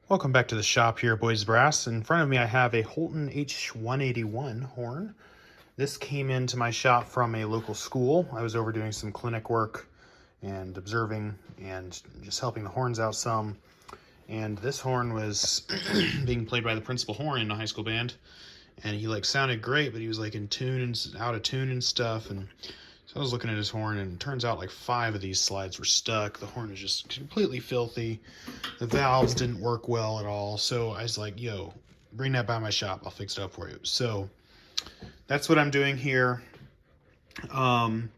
Welcome back to the shop here, Boys Brass. In front of me I have a Holton H181 horn. This came into my shop from a local school. I was over doing some clinic work and observing and just helping the horns out some. And this horn was being played by the principal horn in a high school band. And he sounded great, but he was in tune and out of tune and stuff. And so I was looking at his horn, and it turns out 5 of these slides were stuck. The horn was just completely filthy. The valves didn't work well at all. So I was like, yo, bring that by my shop. I'll fix it up for you. So that's what I'm doing here. And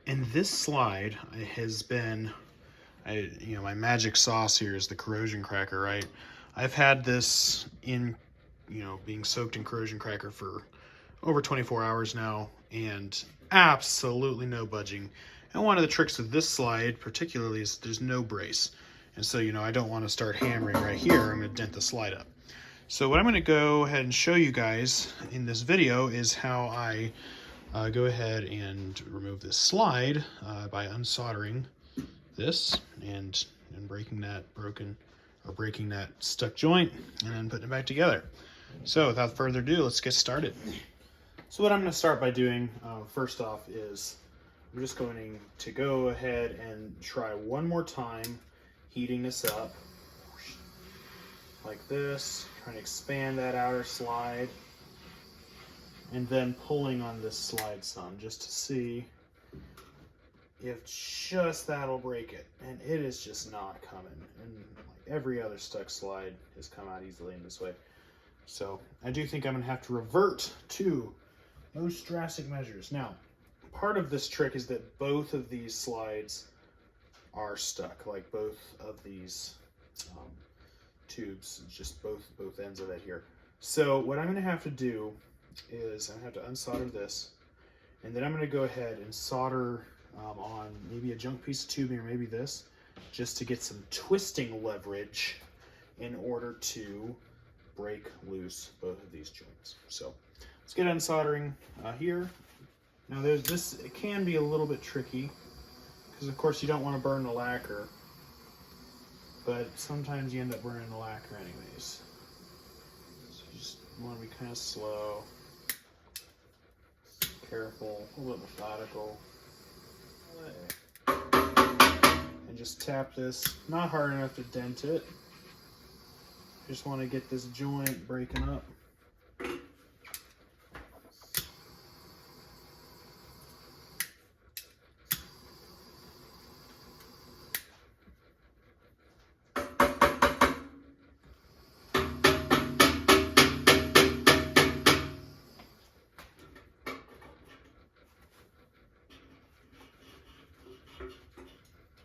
this slide has been, my magic sauce here is the corrosion cracker, right? I've had this in, being soaked in corrosion cracker for over 24 hours now, and absolutely no budging. And one of the tricks of this slide particularly is there's no brace. And so, I don't want to start hammering right here. I'm going to dent the slide up. So what I'm going to go ahead and show you guys in this video is how I go ahead and remove this slide by unsoldering this and breaking that breaking that stuck joint and then putting it back together. So without further ado, let's get started. So what I'm going to start by doing first off is I'm just going to go ahead and try one more time heating this up like this, trying to expand that outer slide, and then pulling on this slide some just to see if just that'll break it. And it is just not coming, and every other stuck slide has come out easily in this way. So I do think I'm going to have to revert to those drastic measures. Now, part of this trick is that both of these slides are stuck, both of these tubes, just both ends of it here. So what I'm going to have to do is I'm going to have to unsolder this, and then I'm going to go ahead and solder on maybe a junk piece of tubing or maybe this, just to get some twisting leverage in order to break loose both of these joints. So let's get unsoldering here. Now it can be a little bit tricky because of course you don't want to burn the lacquer, but sometimes you end up burning the lacquer anyways. So you just want to be kind of slow, careful, a little methodical, and just tap this, not hard enough to dent it. Just want to get this joint breaking up.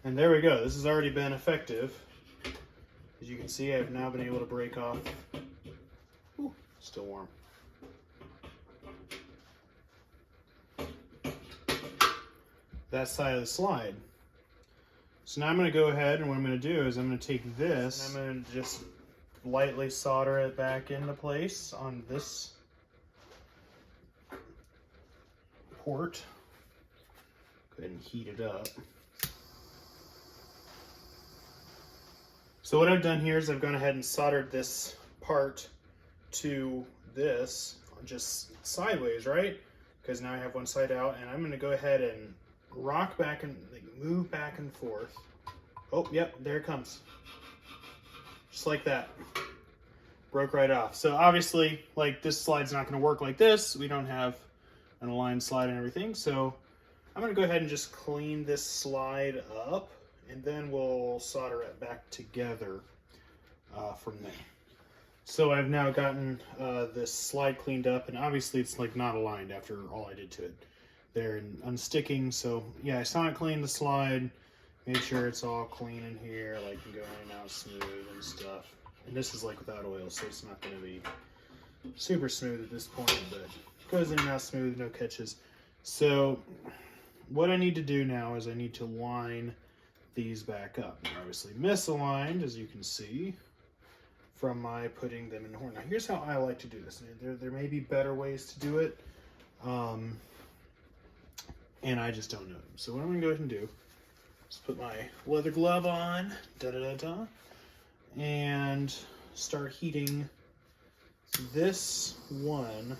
And there we go. This has already been effective. As you can see, I've now been able to break off. Ooh, still warm. That side of the slide. So now I'm going to go ahead, and what I'm going to do is I'm going to take this and I'm going to just lightly solder it back into place on this port. Go ahead and heat it up. So what I've done here is I've gone ahead and soldered this part to this just sideways, right? Because now I have one side out, and I'm going to go ahead and rock back and move back and forth. Oh, yep, there it comes. Just like that. Broke right off. So obviously, this slide's not going to work like this. We don't have an aligned slide and everything. So I'm going to go ahead and just clean this slide up, and then we'll solder it back together from there. So I've now gotten this slide cleaned up, and obviously it's not aligned after all I did to it there and unsticking. So yeah, I sonic cleaned the slide, made sure it's all clean in here, and go in and out smooth and stuff. And this is without oil, so it's not going to be super smooth at this point, but it goes in and out smooth, no catches. So what I need to do now is I need to line these back up. They're obviously misaligned, as you can see, from my putting them in the horn. Now here's how I like to do this. There may be better ways to do it, and I just don't know them. So what I'm going to go ahead and do is put my leather glove on, and start heating this one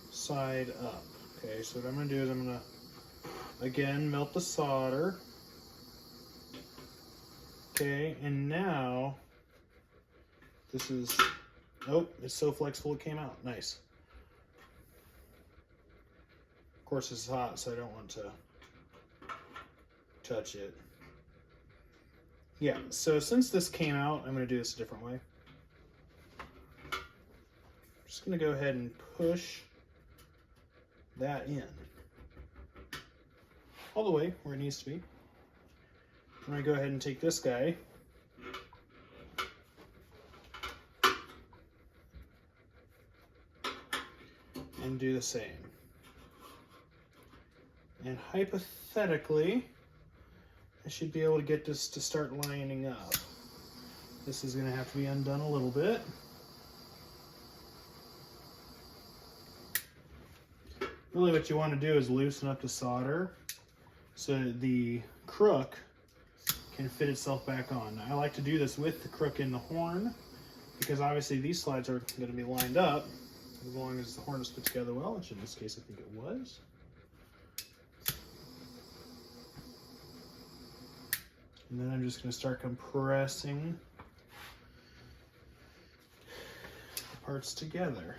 side up. Okay, so what I'm going to do is I'm going to, again, melt the solder. Okay, and now this is, oh, it's so flexible it came out. Nice. Of course, it's hot, so I don't want to touch it. Yeah, so since this came out, I'm going to do this a different way. I'm just going to go ahead and push that in all the way where it needs to be. I'm going to go ahead and take this guy and do the same. And hypothetically, I should be able to get this to start lining up. This is going to have to be undone a little bit. Really what you want to do is loosen up the solder so the crook can fit itself back on. Now, I like to do this with the crook in the horn because obviously these slides are going to be lined up as long as the horn is put together well, which in this case I think it was. And then I'm just going to start compressing the parts together.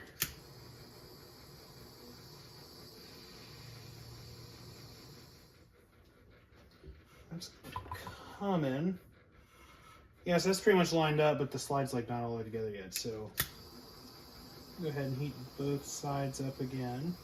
That's coming. Yeah, so that's pretty much lined up, but the slide's like not all the way together yet. So go ahead and heat both sides up again.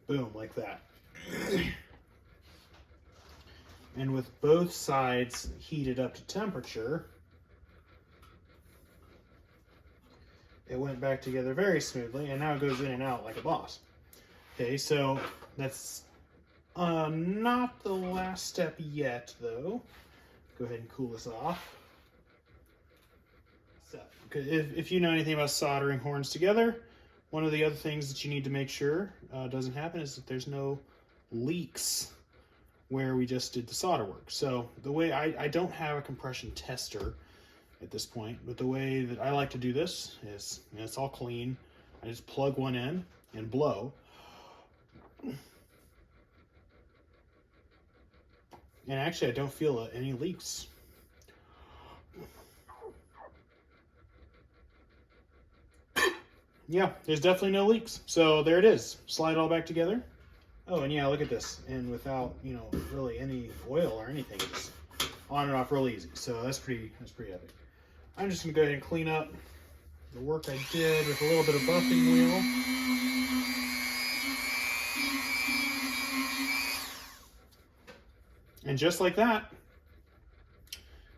Boom, like that. And with both sides heated up to temperature, it went back together very smoothly, and now it goes in and out like a boss. Okay, so that's not the last step yet, though. Go ahead and cool this off. So, if you know anything about soldering horns together, one of the other things that you need to make sure doesn't happen is that there's no leaks where we just did the solder work. So the way I don't have a compression tester at this point, but the way that I like to do this is, you know, it's all clean. I just plug one in and blow. And actually I don't feel any leaks. Yeah, there's definitely no leaks. So there it is. Slide it all back together. Oh, and yeah, look at this. And without, you know, really any oil or anything, it's on and off real easy. So that's pretty epic. I'm just gonna go ahead and clean up the work I did with a little bit of buffing wheel. And just like that,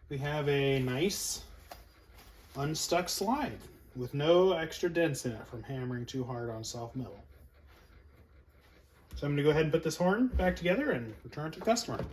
we have a nice unstuck slide with no extra dents in it from hammering too hard on soft metal. So I'm going to go ahead and put this horn back together and return it to the customer.